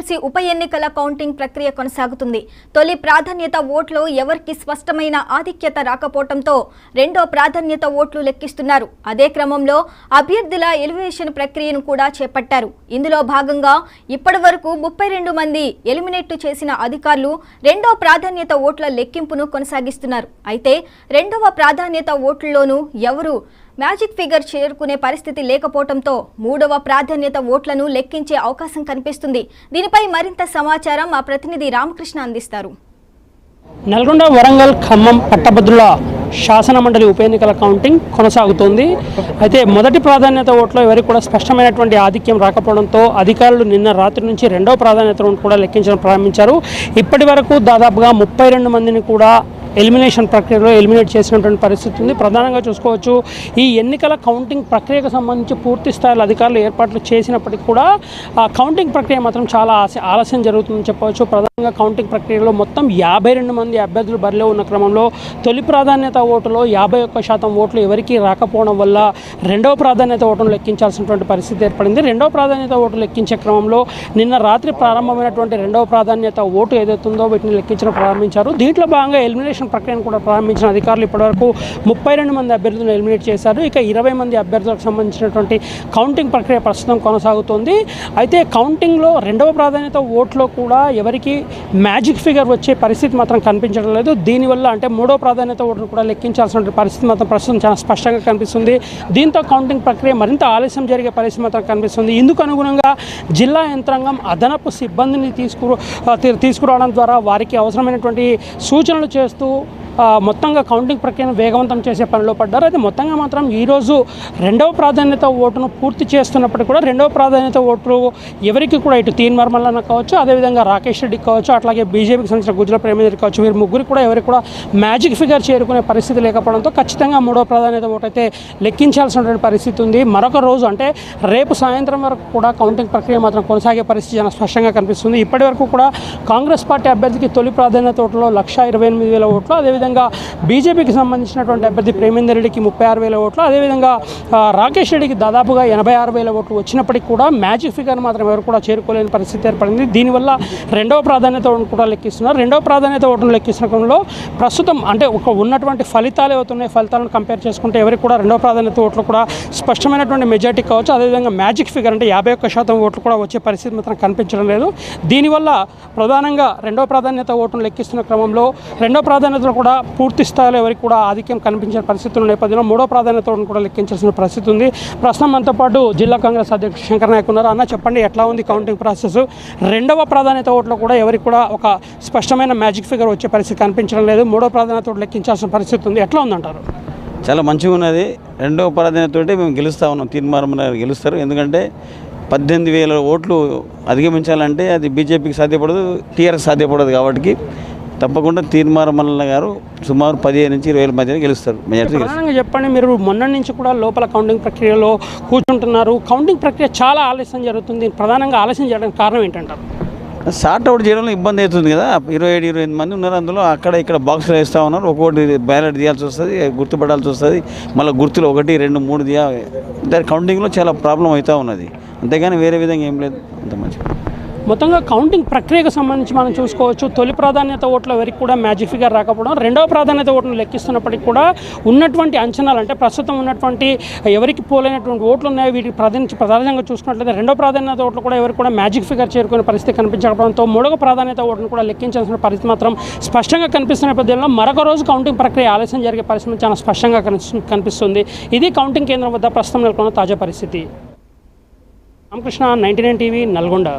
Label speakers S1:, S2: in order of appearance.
S1: MLC ఉప ఎన్నికల counting ప్రక్రియ కొనసాగుతుంది. తొలి ప్రాధాన్యత ఓట్లో ఎవరికి స్పష్టమైన ఆధిక్యత రాకపోవడంతో రెండో ప్రాధాన్యత ఓట్లు లెక్కిస్తున్నారు. అదే క్రమంలో అభ్యర్థుల ఎలిమినేషన్ ప్రక్రియను కూడా చేపట్టారు. ఇందులో భాగంగా ఇప్పటివరకు 32 మంది ఎలిమినేట్ చేసిన అధికారులు రెండో ప్రాధాన్యత ఓట్ల లెక్కింపును కొనసాగిస్తున్నారు. అయితే రెండవ ప్రాధాన్యత ఓట్లలోనూ ఎవరు మ్యాజిక్ ఫిగర్ చేరుకునే పరిస్థితి లేకపోవడంతో మూడవ ప్రాధాన్యత ఓట్లను లెక్కించే అవకాశం కనిపిస్తుంది. దీనిపై మరింత సమాచారం మా ప్రతినిధి రామకృష్ణ అందిస్తారు.
S2: నల్గొండ, వరంగల్, ఖమ్మం పట్టభద్రుల శాసన మండలి ఉప ఎన్నికల కౌంటింగ్ కొనసాగుతోంది. అయితే మొదటి ప్రాధాన్యత ఓట్లో ఎవరికి కూడా స్పష్టమైనటువంటి ఆధిక్యం రాకపోవడంతో అధికారులు నిన్న రాత్రి నుంచి రెండవ ప్రాధాన్యత కూడా లెక్కించడం ప్రారంభించారు. ఇప్పటి వరకు దాదాపుగా 32 మందిని కూడా ఎలిమినేషన్ ప్రక్రియలో ఎలిమినేట్ చేసినటువంటి పరిస్థితి ఉంది. ప్రధానంగా చూసుకోవచ్చు, ఈ ఎన్నికల కౌంటింగ్ ప్రక్రియకు సంబంధించి పూర్తి స్థాయిలో అధికారులు ఏర్పాట్లు చేసినప్పటికీ కూడా ఆ కౌంటింగ్ ప్రక్రియ మాత్రం చాలా ఆలస్యం జరుగుతుందని చెప్పవచ్చు. ప్రధానంగా కౌంటింగ్ ప్రక్రియలో మొత్తం 52 మంది అభ్యర్థులు బరిలో ఉన్న క్రమంలో తొలి ప్రాధాన్యత ఓటులో 51% ఓట్లు ఎవరికి రాకపోవడం వల్ల రెండవ ప్రాధాన్యత ఓటును లెక్కించాల్సినటువంటి పరిస్థితి ఏర్పడింది. రెండవ ప్రాధాన్యత ఓటు లెక్కించే క్రమంలో నిన్న రాత్రి ప్రారంభమైనటువంటి రెండవ ప్రాధాన్యత ఓటు ఏదైతుందో వీటిని లెక్కించడం ప్రారంభించారు. దీంట్లో భాగంగా ఎలిమినేషన్ ప్రక్రియను కూడా ప్రారంభించిన అధికారులు ఇప్పటివరకు 32 మంది అభ్యర్థులను ఎలిమినేట్ చేశారు. ఇక 20 మంది అభ్యర్థులకు సంబంధించినటువంటి కౌంటింగ్ ప్రక్రియ ప్రస్తుతం కొనసాగుతోంది. అయితే కౌంటింగ్లో రెండవ ప్రాధాన్యత ఓట్లో కూడా ఎవరికి మ్యాజిక్ ఫిగర్ వచ్చే పరిస్థితి మాత్రం కనిపించడం లేదు. దీనివల్ల అంటే మూడో ప్రాధాన్యత ఓటును కూడా లెక్కించాల్సిన పరిస్థితి మాత్రం ప్రస్తుతం చాలా స్పష్టంగా కనిపిస్తుంది. దీంతో కౌంటింగ్ ప్రక్రియ మరింత ఆలస్యం జరిగే పరిస్థితి మాత్రం కనిపిస్తుంది. ఇందుకు అనుగుణంగా జిల్లా యంత్రాంగం అదనపు సిబ్బందిని తీసుకురావడం ద్వారా వారికి అవసరమైనటువంటి సూచనలు చేస్తూ మొత్తంగా కౌంటింగ్ ప్రక్రియను వేగవంతం చేసే పనిలో పడ్డారు. అయితే మొత్తంగా మాత్రం ఈరోజు రెండవ ప్రాధాన్యత ఓటును పూర్తి చేస్తున్నప్పటికీ కూడా రెండవ ప్రాధాన్యత ఓట్లు ఎవరికి కూడా ఇటు తీన్మర్మల్ కావచ్చు, అదేవిధంగా రాకేష్ రెడ్డికి కావచ్చు, అట్లాగే బీజేపీకి సంబంధించిన గుజ్జల ప్రేమేంద్రకి కావచ్చు, వీరు ముగ్గురికి కూడా ఎవరికి కూడా మ్యాజిక్ ఫిగర్ చేరుకునే పరిస్థితి లేకపోవడంతో ఖచ్చితంగా మూడవ ప్రాధాన్యత ఓటు అయితే లెక్కించాల్సినటువంటి పరిస్థితి ఉంది. మరొక రోజు అంటే రేపు సాయంత్రం వరకు కూడా కౌంటింగ్ ప్రక్రియ మాత్రం కొనసాగే పరిస్థితి చాలా స్పష్టంగా కనిపిస్తుంది. ఇప్పటి వరకు కూడా కాంగ్రెస్ పార్టీ అభ్యర్థికి తొలి ప్రాధాన్యత ఓట్లో 128,000 ఓట్లు, అదేవిధంగా బీజేపీకి సంబంధించినటువంటి అభ్యర్థి ప్రేమేందర్ రెడ్డికి 36,000 ఓట్లు, అదేవిధంగా రాకేష్ రెడ్డికి దాదాపుగా 86,000 ఓట్లు వచ్చినప్పటికీ కూడా మ్యాజిక్ ఫిగర్ మాత్రం ఎవరు కూడా చేరుకోలేని పరిస్థితి ఏర్పడింది. దీనివల్ల రెండవ ప్రాధాన్యత ఓటును కూడా లెక్కిస్తున్నారు. రెండవ ప్రాధాన్యత ఓటును లెక్కిస్తున్న క్రమంలో ప్రస్తుతం అంటే ఒక ఉన్నటువంటి ఫలితాలు అవుతున్నాయి, ఫలితాలను కంపేర్ చేసుకుంటే ఎవరికి కూడా రెండవ ప్రాధాన్యత ఓట్లు కూడా స్పష్టమైనటువంటి మెజార్టీ కావచ్చు, అదేవిధంగా మ్యాజిక్ ఫిగర్ అంటే 51% ఓట్లు కూడా వచ్చే పరిస్థితి మాత్రం కనిపించడం లేదు. దీనివల్ల ప్రధానంగా రెండవ ప్రాధాన్యత ఓటును లెక్కిస్తున్న క్రమంలో రెండవ ప్రాధాన్యతలు కూడా పూర్తి స్థాయిలో ఎవరికి కూడా ఆధిక్యం కనిపించిన పరిస్థితుల నేపథ్యంలో మూడో ప్రాధాన్యతను కూడా లెక్కించాల్సిన పరిస్థితి ఉంది. ప్రస్తుతం మనతో పాటు జిల్లా కాంగ్రెస్ అధ్యక్షుడు శంకర్ నాయక్ ఉన్నారు. అన్న, చెప్పండి, ఎట్లా ఉంది కౌంటింగ్ ప్రాసెస్? రెండవ ప్రాధాన్యత ఓట్లో కూడా ఎవరికి కూడా ఒక స్పష్టమైన మ్యాజిక్ ఫిగర్ వచ్చే పరిస్థితి కనిపించడం లేదు. మూడో ప్రాధాన్యత ఓటు లెక్కించాల్సిన పరిస్థితి ఉంది. ఎట్లా ఉందంటారు?
S3: చాలా మంచిగా ఉన్నది. రెండవ ప్రాధాన్యతతోటి మేము గెలుస్తూ ఉన్నాం. తీన్మార్మల్ గెలుస్తారు. ఎందుకంటే 18,000 ఓట్లు అధిగమించాలంటే అది బీజేపీకి సాధ్యపడదు, టీఆర్ఎస్ సాధ్యపడదు. కాబట్టి తప్పకుండా తీన్మార్మల్ గారు సుమారు 15,000 నుంచి 20,000 మధ్యన గెలుస్తారు.
S2: ప్రధానంగా చెప్పండి, మీరు మొన్న నుంచి కూడా లోపల కౌంటింగ్ ప్రక్రియలో కూర్చుంటున్నారు. కౌంటింగ్ ప్రక్రియ చాలా ఆలస్యం జరుగుతుంది. ప్రధానంగా ఆలస్యం చేయడానికి కారణం ఏంటంటారు?
S3: షార్ట్ అవుట్ చేయడంలో ఇబ్బంది అవుతుంది కదా. 27-28 మంది ఉన్నారు. అందులో అక్కడ ఇక్కడ బాక్సులు వేస్తూ ఉన్నారు. ఒక్కొక్కటి బ్యాలెట్ తీయాల్సి వస్తుంది, గుర్తుపడాల్సి వస్తుంది. మళ్ళీ గుర్తులు 1, 2, 3 తీయాలి. దాని కౌంటింగ్లో చాలా ప్రాబ్లం అవుతూ ఉన్నది. అంతేగాని వేరే విధంగా ఏం లేదు. అంత మంచిగా
S2: మొత్తంగా కౌంటింగ్ ప్రక్రియకు సంబంధించి మనం చూసుకోవచ్చు. తొలి ప్రాధాన్యత ఓట్ల వరకు కూడా మ్యాజిక్ ఫిగర్ రాకపోవడం, రెండవ ప్రాధాన్యత ఓటును లెక్కిస్తున్నప్పటికీ కూడా ఉన్నటువంటి అంచనాలు అంటే ప్రస్తుతం ఉన్నటువంటి ఎవరికి పోలేనటువంటి ఓట్లు ఉన్నాయి, వీటికి ప్రధానంగా చూసుకున్నట్లయితే రెండవ ప్రాధాన్యత ఓట్లు కూడా ఎవరికి కూడా మ్యాజిక్ ఫిగర్ చేరుకునే పరిస్థితి కనిపించకపోవడంతో మూడవ ప్రాధాన్యత ఓటును కూడా లెక్కించాల్సిన పరిస్థితి మాత్రం స్పష్టంగా కనిపిస్తున్న నేపథ్యంలో మరొక రోజు కౌంటింగ్ ప్రక్రియ ఆలస్యం జరిగే పరిస్థితి చాలా స్పష్టంగా కనిపిస్తుంది. ఇది కౌంటింగ్ కేంద్రం వద్ద ప్రస్తుతం నెలకొన్న తాజా పరిస్థితి. రామకృష్ణ, 99 టీవీ, నల్గొండ.